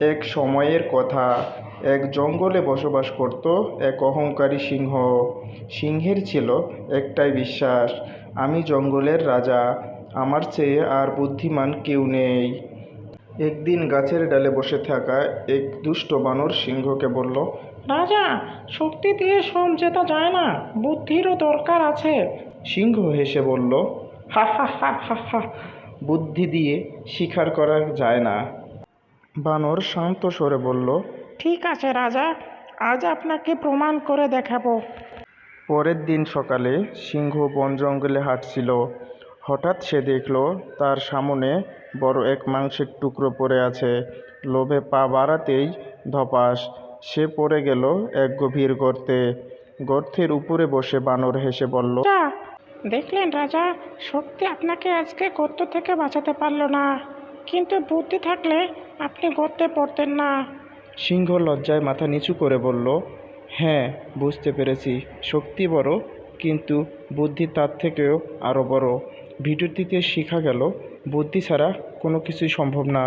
এক সময়ের কথা, এক জঙ্গলে বসবাস করত এক অহংকারী সিংহ। সিংহের ছিল একটাই বিশ্বাস, আমি জঙ্গলের রাজা, আমার চেয়ে আর বুদ্ধিমান কেউ নেই। একদিন গাছের ডালে বসে থাকা এক দুষ্ট বানর সিংহকে বলল, রাজা, শক্তি দিয়ে সব জেতা যায় না, বুদ্ধিরও দরকার আছে। সিংহ হেসে বলল, হা হা হা হা হা, বুদ্ধি দিয়ে শিকার করা যায় না। বানর শান্ত স্বরে বলল, ঠিক আছে রাজা, আজ আপনাকে প্রমাণ করে দেখাবো। পরের দিন সকালে সিংহ বন জঙ্গলে হাঁটছিল। হঠাৎ সে দেখল তার সামনে বড় এক মাংসের টুকরো পড়ে আছে। লোভে পা বাড়াতেই ধপাস, সে পড়ে গেল এক গভীর গর্তে। গর্তের উপরে বসে বানর হেসে বলল, যা, দেখলেন রাজা, শক্তি আপনাকে আজকে গর্ত থেকে বাঁচাতে পারলো না, কিন্তু বুদ্ধি থাকলে আপনি গর্তে পড়তেন না। সিংহ লজ্জায় মাথা নিচু করে বলল, হ্যাঁ, বুঝতে পেরেছি, শক্তি বড়, কিন্তু বুদ্ধি তার থেকেও আরও বড়। ভিডিওটিতে শেখা গেল বুদ্ধি ছাড়া কোনো কিছুই সম্ভব না।